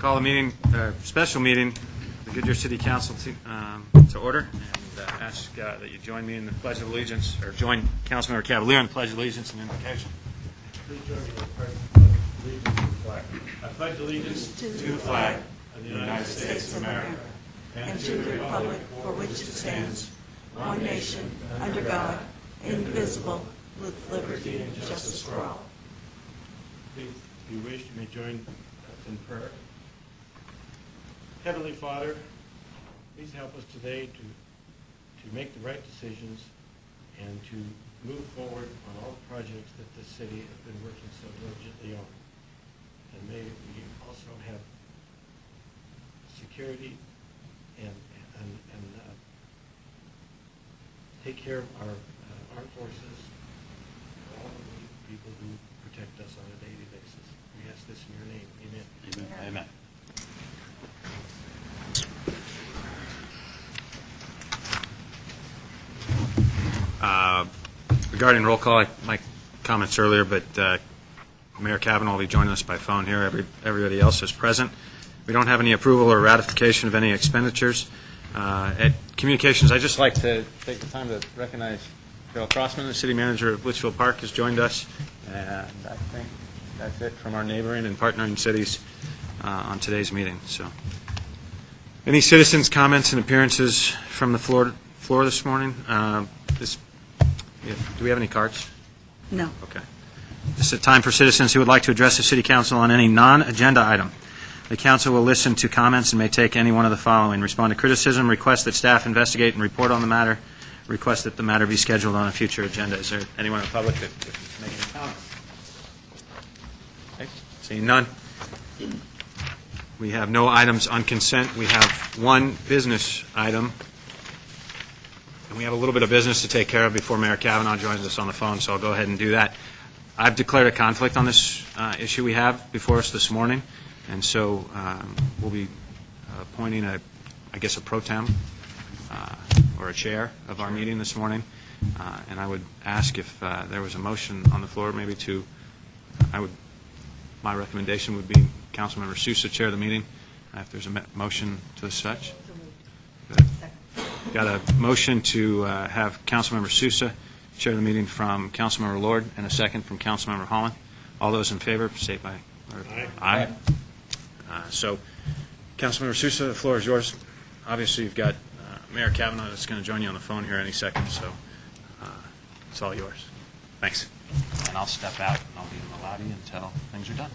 Call the meeting, special meeting, of the Goodyear City Council to order, and ask that you join me in the Pledge of Allegiance, or join Councilmember Cavalier in the Pledge of Allegiance and invocation. Please join me in the Pledge of Allegiance to the flag. I pledge allegiance to the flag of the United States of America and to the republic for which it stands, one nation, under God, indivisible, with liberty and justice for all. Please, if you wish, you may join us in prayer. Heavenly Father, please help us today to make the right decisions and to move forward on all the projects that this city has been working so diligently on. And may we also have security and take care of our armed forces, all of the people who protect us on a daily basis. We ask this in your name. Amen. Amen. Regarding roll call, my comments earlier, but Mayor Kavanaugh will be joining us by phone here. Everybody else is present. We don't have any approval or ratification of any expenditures. At communications, I'd just like to take the time to recognize Bill Crossman, the city manager of Litchfield Park, has joined us. And I think that's it from our neighboring and partnering cities on today's meeting. So, any citizens' comments and appearances from the floor this morning? Do we have any cards? No. Okay. This is a time for citizens who would like to address the City Council on any non-agenda item. The Council will listen to comments and may take any one of the following: respond to criticism, request that staff investigate and report on the matter, request that the matter be scheduled on a future agenda. Is there anyone in the public that would make any comments? Okay. Seeing none. We have no items on consent. We have one business item. And we have a little bit of business to take care of before Mayor Kavanaugh joins us on the phone, so I'll go ahead and do that. I've declared a conflict on this issue we have before us this morning, and so we'll be appointing a pro tem or a chair of our meeting this morning. And I would ask if there was a motion on the floor, maybe my recommendation would be Councilmember Sousa chair the meeting, if there's a motion to such. Good. Got a motion to have Councilmember Sousa chair the meeting from Councilmember Lord, and a second from Councilmember Holland. All those in favor, state by. Aye. So, Councilmember Sousa, the floor is yours. Obviously, you've got Mayor Kavanaugh that's going to join you on the phone here any second, so it's all yours. Thanks. And I'll step out and I'll be in the lobby until things are done.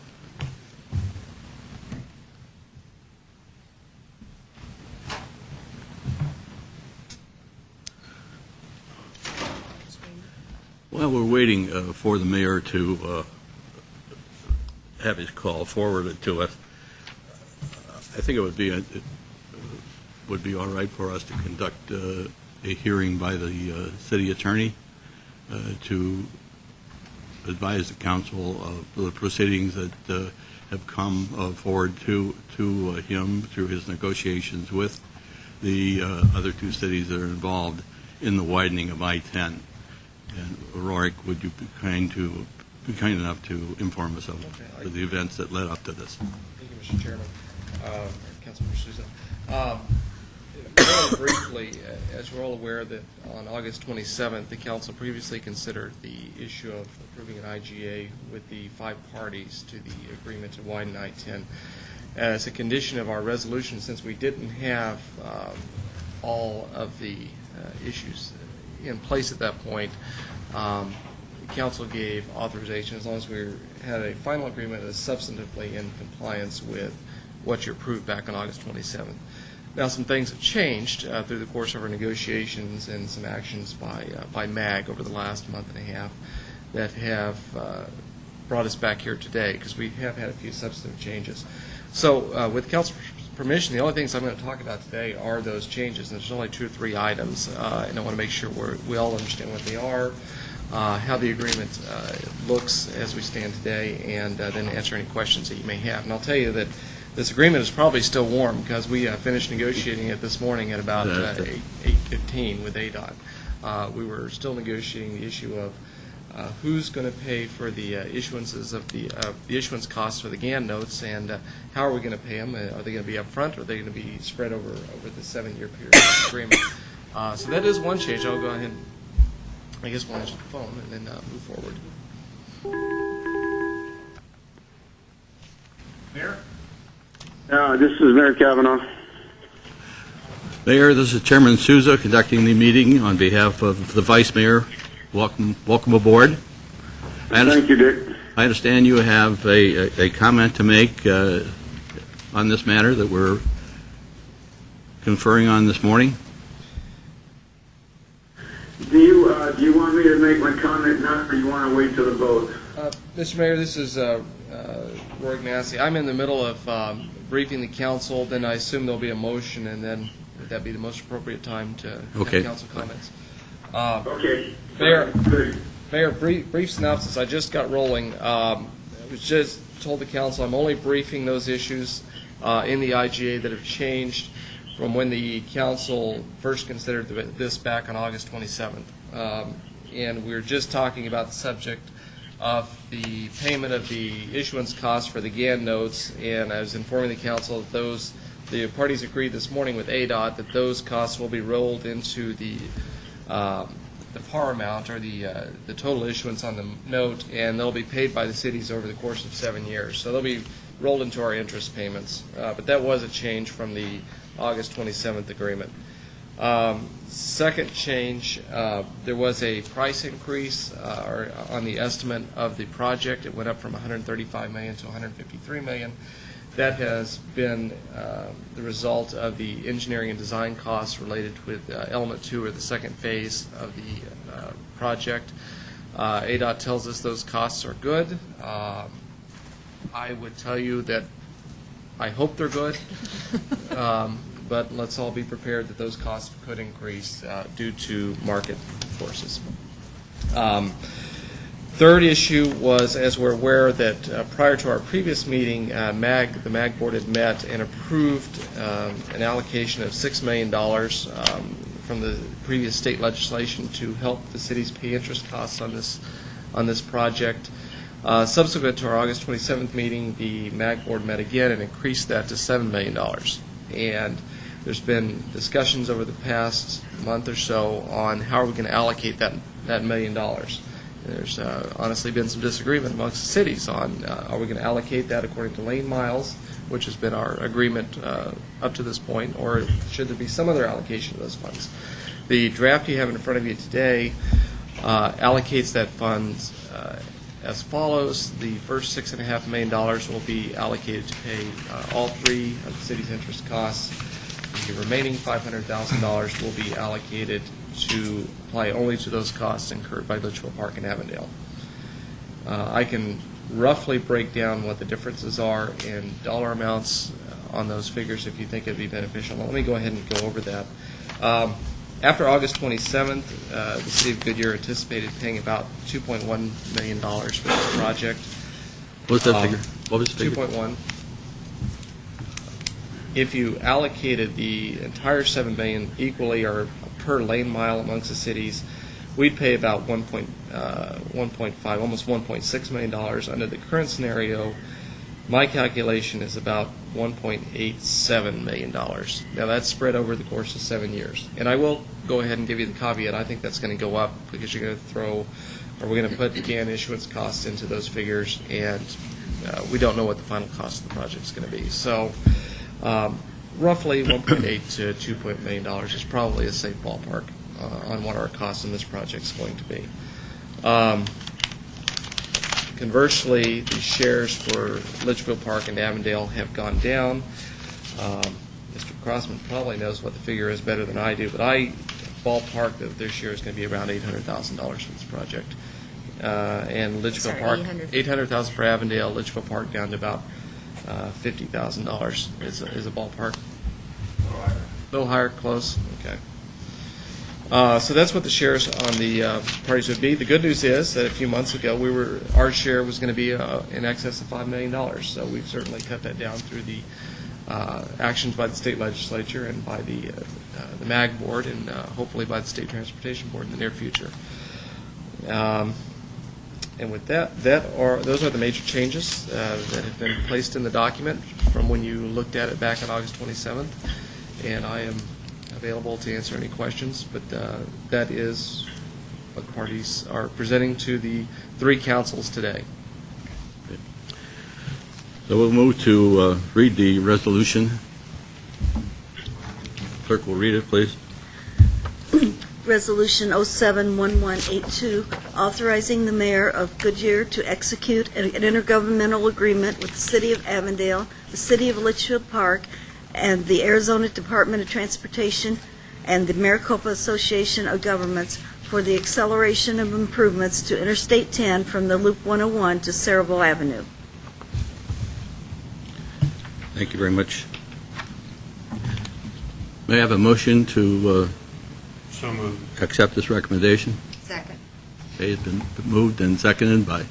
Well, we're waiting for the mayor to have his call forwarded to us. I think it would be all right for us to conduct a hearing by the city attorney to advise the council of the proceedings that have come forward to him through his negotiations with the other two cities that are involved in the widening of I-10. And Rorik, would you be kind enough to inform us of the events that led up to this? Thank you, Mr. Chairman. Councilmember Sousa. Very briefly, as we're all aware that on August 27th, the council previously considered the issue of approving an IGA with the 5 parties to the agreement to widen I-10 as a condition of our resolution. Since we didn't have all of the issues in place at that point, the council gave authorization as long as we had a final agreement that is substantively in compliance with what you approved back on August 27th. Now, some things have changed through the course of our negotiations and some actions by MAG over the last month and a half that have brought us back here today, because we have had a few substantive changes. So with council's permission, the only things I'm going to talk about today are those changes. There's only 2 or 3 items, and I want to make sure we all understand what they are, how the agreement looks as we stand today, and then answer any questions that you may have. And I'll tell you that this agreement is probably still warm, because we finished negotiating it this morning at about 8:15 with ADOT. We were still negotiating the issue of who's going to pay for the issuances of the issuance costs for the GAN notes, and how are we going to pay them? Are they going to be up front, or are they going to be spread over the 7-year period of the agreement? So that is one change. I'll go ahead and, I guess, we'll answer the phone and then move forward. Mayor? This is Mayor Kavanaugh. Mayor, this is Chairman Souza conducting the meeting on behalf of the Vice Mayor. Welcome aboard. Thank you, Dick. I understand you have a comment to make on this matter that we're conferring on this morning. Do you want me to make my comment now, or you want to wait till the vote? Mr. Mayor, this is Roy Gnassi. I'm in the middle of briefing the council, then I assume there'll be a motion, and then would that be the most appropriate time to have council comments? Okay. Mayor, brief synopsis. I just got rolling. I was just told the council I'm only briefing those issues in the IGA that have changed from when the council first considered this back on August 27th. And we're just talking about the subject of the payment of the issuance costs for the GAN notes, and I was informing the council that the parties agreed this morning with ADOT that those costs will be rolled into the par amount, or the total issuance on the note, and they'll be paid by the cities over the course of 7 years. So they'll be rolled into our interest payments. But that was a change from the August 27th agreement. Second change, there was a price increase on the estimate of the project. It went up from $135 million to $153 million. That has been the result of the engineering and design costs related with Element 2, or the second phase of the project. ADOT tells us those costs are good. I would tell you that I hope they're good, but let's all be prepared that those costs could increase due to market forces. Third issue was, as we're aware, that prior to our previous meeting, the MAG board had met and approved an allocation of $6 million from the previous state legislation to help the cities pay interest costs on this project. Subsequent to our August 27th meeting, the MAG board met again and increased that to $7 million. And there's been discussions over the past month or so on how are we going to allocate that $1 million. There's honestly been some disagreement amongst the cities on are we going to allocate that according to lane miles, which has been our agreement up to this point, or should there be some other allocation of those funds. The draft you have in front of you today allocates that funds as follows. The first $6.5 million will be allocated to pay all three of the city's interest costs. The remaining $500,000 will be allocated to apply only to those costs incurred by Litchfield Park and Avondale. I can roughly break down what the differences are in dollar amounts on those figures if you think it would be beneficial. Let me go ahead and go over that. After August 27th, the City of Goodyear anticipated paying about $2.1 million for this project. What's that figure? What was the figure? 2.1. If you allocated the entire $7 million equally or per lane mile amongst the cities, we'd pay about 1.5, almost $1.6 million. Under the current scenario, my calculation is about $1.87 million. Now that's spread over the course of 7 years. And I will go ahead and give you the caveat. I think that's going to go up because you're going to we're going to put GAN issuance costs into those figures, and we don't know what the final cost of the project is going to be. So roughly $1.8 to $2 million is probably a safe ballpark on what our cost in this project is going to be. Conversely, the shares for Litchfield Park and Avondale have gone down. Mr. Crossman probably knows what the figure is better than I do, but I ballpark that their share is going to be around $800,000 for this project. And Litchfield Park, $800,000 for Avondale, Litchfield Park down to about $50,000 is a ballpark. A little higher, close. Okay. So that's what the shares on the parties would be. The good news is that a few months ago our share was going to be in excess of $5 million. So we've certainly cut that down through the actions by the state legislature and by the MAG board, and hopefully by the State Transportation Board in the near future. And with those are the major changes that have been placed in the document from when you looked at it back on August 27th. And I am available to answer any questions, but that is what the parties are presenting to the three councils today. So we'll move to read the resolution. Clerk will read it, please. Resolution 07-1182, authorizing the mayor of Goodyear to execute an intergovernmental agreement with the City of Avondale, the City of Litchfield Park, and the Arizona Department of Transportation and the Maricopa Association of Governments for the acceleration of improvements to Interstate 10 from the Loop 101 to Cerebral Avenue. Thank you very much. May I have a motion to So moved. accept this recommendation? Second. Okay, it's been moved and seconded by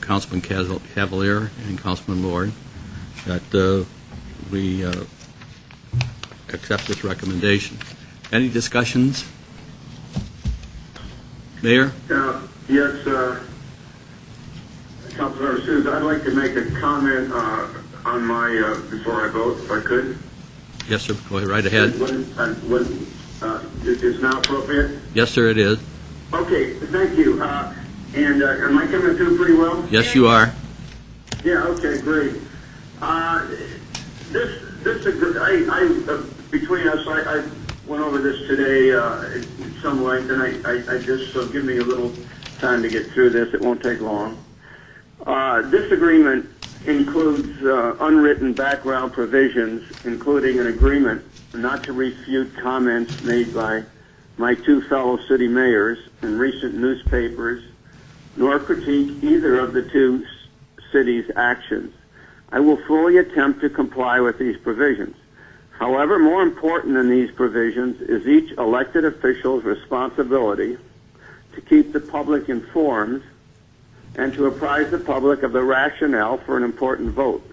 Councilman Cavalier and Councilman Lord that we accept this recommendation. Any discussions? Mayor? Yes, Councilmember Sousa, I'd like to make a comment on my, before I vote, if I could. Yes, sir. Go ahead, right ahead. Is now appropriate? Yes, sir, it is. Okay, thank you. And am I coming through pretty well? Yes, you are. Yeah, okay, great. Between us, I went over this today at some length, and I just, so give me a little time to get through this. It won't take long. This agreement includes unwritten background provisions, including an agreement not to refute comments made by my two fellow city mayors in recent newspapers, nor critique either of the two cities' actions. I will fully attempt to comply with these provisions. However, more important than these provisions is each elected official's responsibility to keep the public informed and to apprise the public of the rationale for an important vote.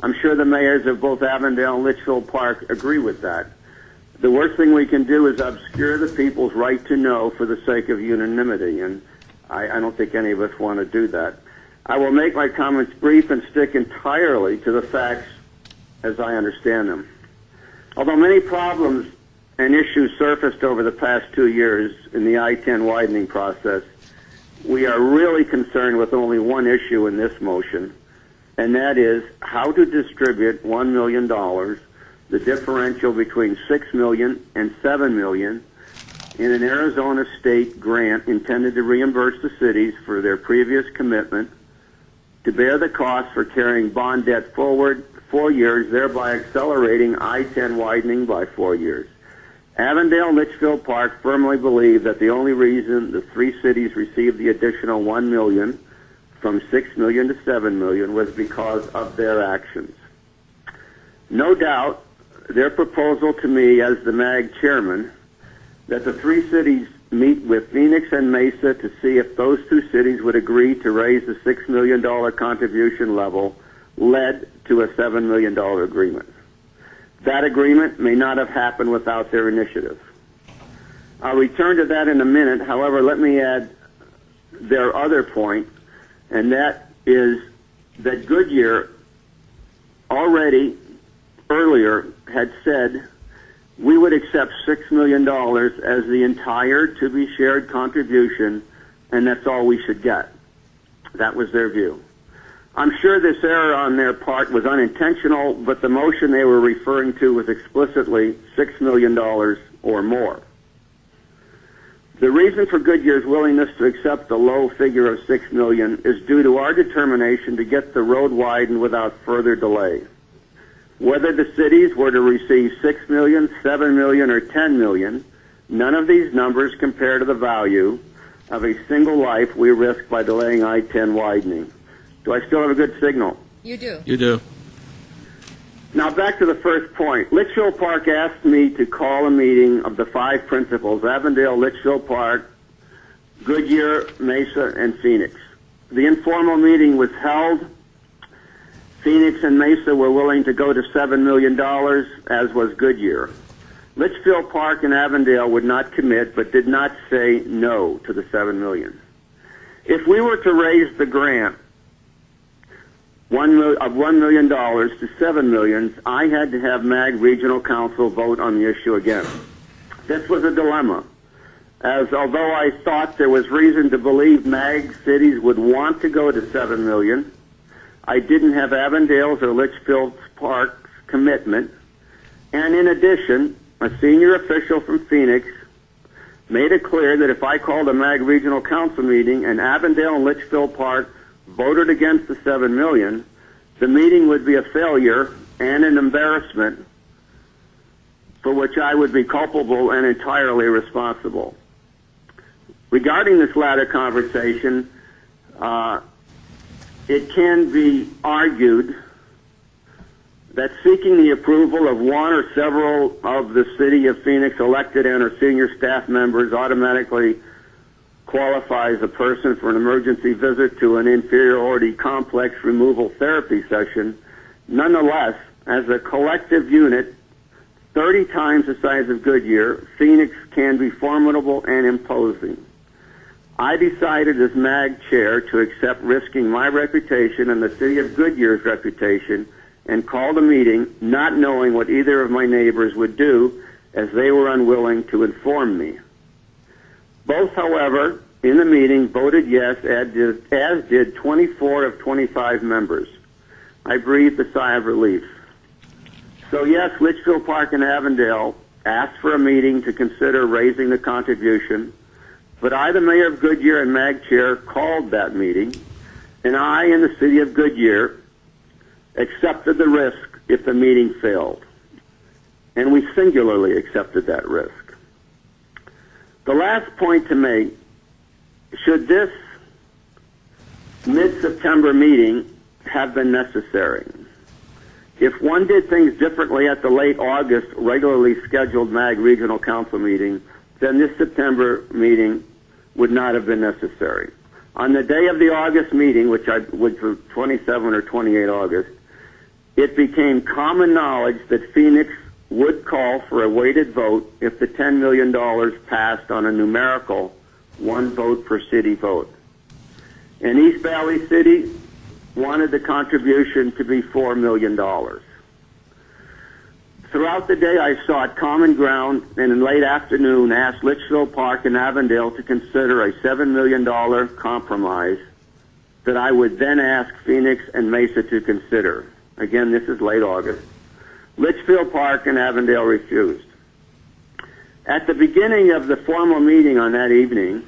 I'm sure the mayors of both Avondale and Litchfield Park agree with that. The worst thing we can do is obscure the people's right to know for the sake of unanimity, and I don't think any of us want to do that. I will make my comments brief and stick entirely to the facts as I understand them. Although many problems and issues surfaced over the past 2 years in the I-10 widening process, we are really concerned with only one issue in this motion, and that is how to distribute $1 million, the differential between $6 million and $7 million, in an Arizona state grant intended to reimburse the cities for their previous commitment to bear the cost for carrying bond debt forward 4 years, thereby accelerating I-10 widening by 4 years. Avondale and Litchfield Park firmly believe that the only reason the three cities received the additional $1 million from $6 million to $7 million was because of their actions. No doubt, their proposal to me as the MAG chairman that the three cities meet with Phoenix and Mesa to see if those two cities would agree to raise the $6 million contribution level led to a $7 million agreement. That agreement may not have happened without their initiative. I'll return to that in a minute. However, let me add their other point, and that is that Goodyear already earlier had said we would accept $6 million as the entire to-be-shared contribution, and that's all we should get. That was their view. I'm sure this error on their part was unintentional, but the motion they were referring to was explicitly $6 million or more. The reason for Goodyear's willingness to accept the low figure of $6 million is due to our determination to get the road widened without further delay. Whether the cities were to receive $6 million, $7 million, or $10 million, none of these numbers compare to the value of a single life we risk by delaying I-10 widening. Do I still have a good signal? You do. You do. Now back to the first point. Litchfield Park asked me to call a meeting of the five principals, Avondale, Litchfield Park, Goodyear, Mesa, and Phoenix. The informal meeting was held. Phoenix and Mesa were willing to go to $7 million, as was Goodyear. Litchfield Park and Avondale would not commit, but did not say no to the $7 million. If we were to raise the grant of $1 million to $7 million, I had to have MAG Regional Council vote on the issue again. This was a dilemma, as although I thought there was reason to believe MAG cities would want to go to $7 million, I didn't have Avondale's or Litchfield Park's commitment, and in addition, a senior official from Phoenix made it clear that if I called a MAG Regional Council meeting and Avondale and Litchfield Park voted against the $7 million, the meeting would be a failure and an embarrassment for which I would be culpable and entirely responsible. Regarding this latter conversation, it can be argued that seeking the approval of one or several of the City of Phoenix elected and or senior staff members automatically qualifies a person for an emergency visit to an inferiority complex removal therapy session. Nonetheless, as a collective unit, 30 times the size of Goodyear, Phoenix can be formidable and imposing. I decided as MAG chair to accept risking my reputation and the City of Goodyear's reputation and called a meeting not knowing what either of my neighbors would do, as they were unwilling to inform me. Both, however, in the meeting voted yes, as did 24 of 25 members. I breathed a sigh of relief. So yes, Litchfield Park and Avondale asked for a meeting to consider raising the contribution, but I, the mayor of Goodyear and MAG chair, called that meeting, and I and the City of Goodyear accepted the risk if the meeting failed. And we singularly accepted that risk. The last point to make, should this mid-September meeting have been necessary? If one did things differently at the late August regularly scheduled MAG Regional Council meeting, then this September meeting would not have been necessary. On the day of the August meeting, which was 27 or 28 August, it became common knowledge that Phoenix would call for a weighted vote if the $10 million passed on a numerical one vote per city vote. And East Valley City wanted the contribution to be $4 million. Throughout the day, I sought common ground, and in late afternoon asked Litchfield Park and Avondale to consider a $7 million compromise that I would then ask Phoenix and Mesa to consider. Again, this is late August. Litchfield Park and Avondale refused. At the beginning of the formal meeting on that evening,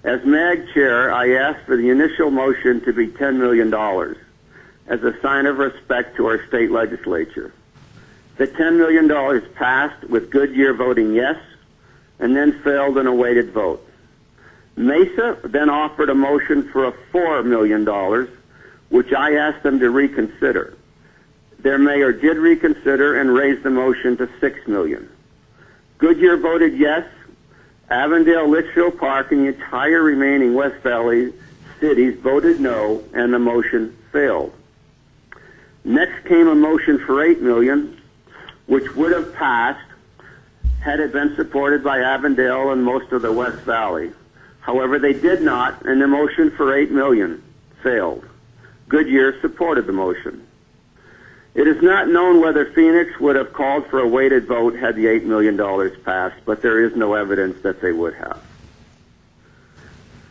as MAG chair, I asked for the initial motion to be $10 million as a sign of respect to our state legislature. The $10 million passed with Goodyear voting yes and then failed in a weighted vote. Mesa then offered a motion for a $4 million, which I asked them to reconsider. Their mayor did reconsider and raised the motion to $6 million. Goodyear voted yes. Avondale, Litchfield Park, and the entire remaining West Valley cities voted no, and the motion failed. Next came a motion for $8 million, which would have passed had it been supported by Avondale and most of the West Valley. However, they did not, and the motion for $8 million failed. Goodyear supported the motion. It is not known whether Phoenix would have called for a weighted vote had the $8 million passed, but there is no evidence that they would have.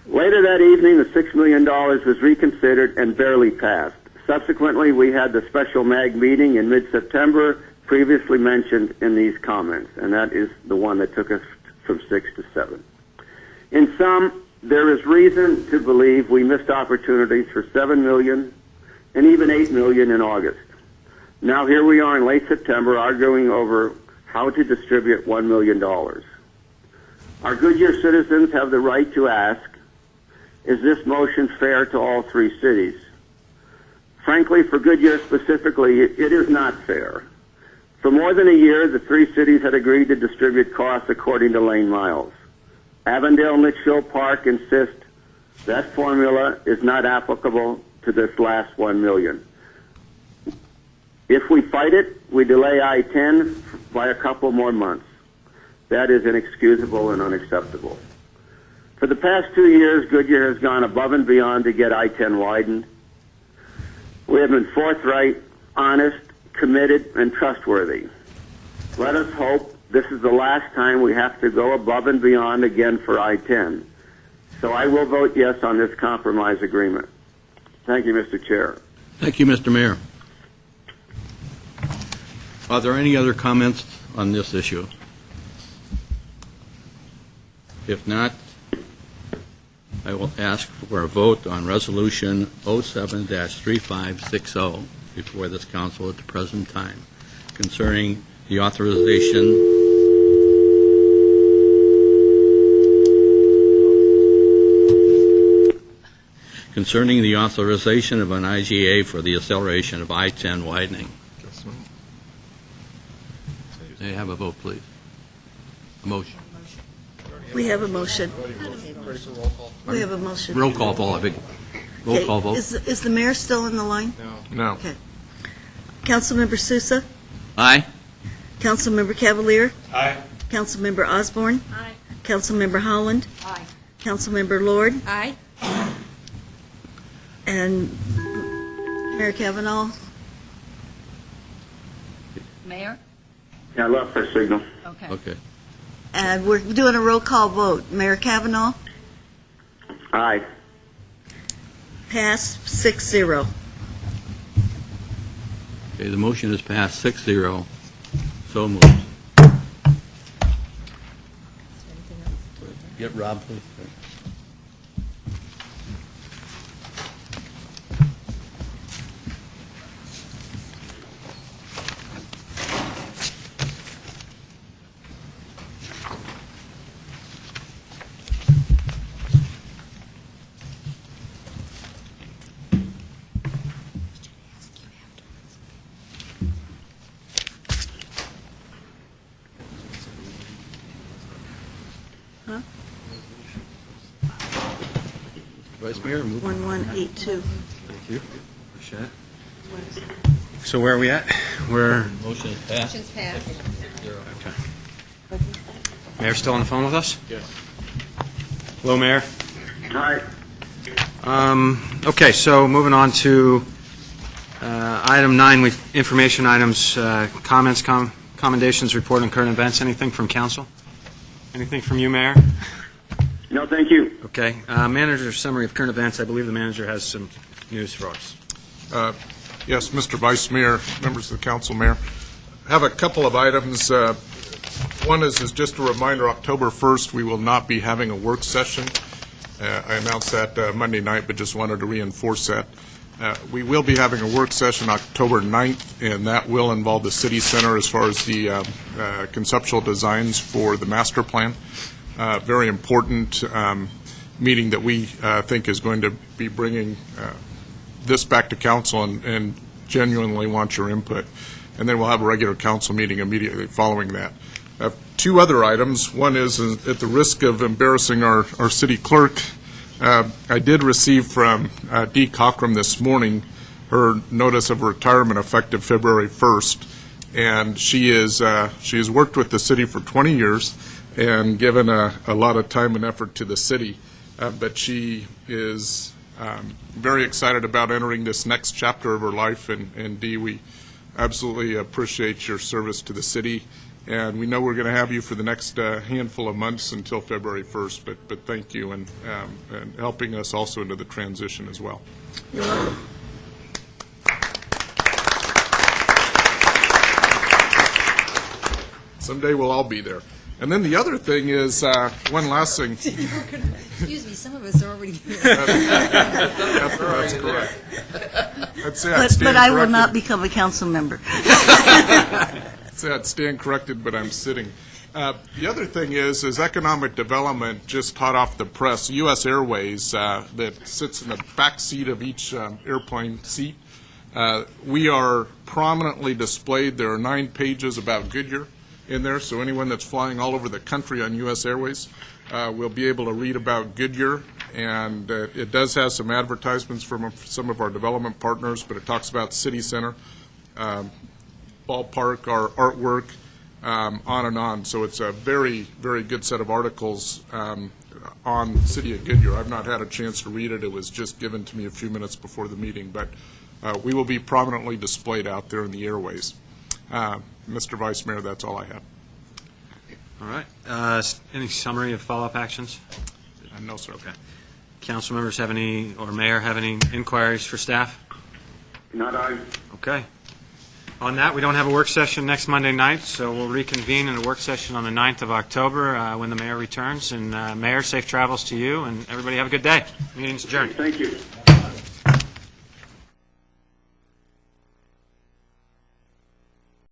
Later that evening, the $6 million was reconsidered and barely passed. Subsequently, we had the special MAG meeting in mid-September, previously mentioned in these comments, and that is the one that took us from 6 to 7. In sum, there is reason to believe we missed opportunities for $7 million and even $8 million in August. Now here we are in late September arguing over how to distribute $1 million. Our Goodyear citizens have the right to ask, is this motion fair to all three cities? Frankly, for Goodyear specifically, it is not fair. For more than a year, the three cities had agreed to distribute costs according to lane miles. Avondale and Litchfield Park insist that formula is not applicable to this last $1 million. If we fight it, we delay I-10 by a couple more months. That is inexcusable and unacceptable. For the past 2 years, Goodyear has gone above and beyond to get I-10 widened. We have been forthright, honest, committed, and trustworthy. Let us hope this is the last time we have to go above and beyond again for I-10. So I will vote yes on this compromise agreement. Thank you, Mr. Chair. Thank you, Mr. Mayor. Are there any other comments on this issue? If not, I will ask for a vote on Resolution 07-3560 before this council at the present time concerning the authorization of an IGA for the acceleration of I-10 widening. May I have a vote, please? A motion. We have a motion. We have a motion. Roll call vote. Roll call vote. Is the mayor still on the line? No. Okay. Councilmember Sousa? Aye. Councilmember Cavalier? Aye. Councilmember Osborne? Aye. Councilmember Holland? Aye. Councilmember Lord? Aye. And Mayor Kavanaugh? Mayor? Yeah, I left her signal. Okay. Okay. And we're doing a roll call vote. Mayor Kavanaugh? Aye. Pass 6-0. Okay, the motion is passed 6-0. So moved. Get Rob, please. Vice Mayor, move. 1182. Thank you. So where are we at? Motion is passed. Motion's passed. Okay. Mayor still on the phone with us? Yes. Hello, Mayor. Aye. Okay, so moving on to item 9, information items, comments, commendations, report on current events. Anything from council? Anything from you, Mayor? No, thank you. Okay. Manager's summary of current events. I believe the manager has some news for us. Yes, Mr. Vice Mayor, members of the council, Mayor. I have a couple of items. One is just a reminder, October 1st, we will not be having a work session. I announced that Monday night, but just wanted to reinforce that. We will be having a work session October 9th, and that will involve the city center as far as the conceptual designs for the master plan. Very important meeting that we think is going to be bringing this back to council and genuinely want your input. And then we'll have a regular council meeting immediately following that. I have two other items. One is, at the risk of embarrassing our city clerk, I did receive from Dee Cockrum this morning her notice of retirement effective February 1st. And she has worked with the city for 20 years and given a lot of time and effort to the city. But she is very excited about entering this next chapter of her life. And Dee, we absolutely appreciate your service to the city. And we know we're going to have you for the next handful of months until February 1st. But thank you, and helping us also into the transition as well. You're welcome. Someday we'll all be there. And then the other thing is, one last thing. Excuse me, some of us are already here. That's correct. I'd say I'd stand But I will corrected. not become a council member. I'd say I'd stand corrected, but I'm sitting. The other thing is economic development just hot off the press. U.S. Airways, that sits in the back seat of each airplane seat. We are prominently displayed. There are 9 pages about Goodyear in there, so anyone that's flying all over the country on U.S. Airways will be able to read about Goodyear. And it does have some advertisements from some of our development partners, but it talks about City Center, ballpark, our artwork, on and on. So it's a very, very good set of articles. on the City of Goodyear. I've not had a chance to read it. It was just given to me a few minutes before the meeting, but we will be prominently displayed out there in the airways. Mr. Vice Mayor, that's all I have. All right. Any summary of follow-up actions? No, sir. Okay. Council members have any, or Mayor have any inquiries for staff? Not I. Okay. On that, we don't have a work session next Monday night, so we'll reconvene in a work session on the 9th of October when the mayor returns. And Mayor, safe travels to you, and everybody have a good day. Meeting's adjourned. Thank you.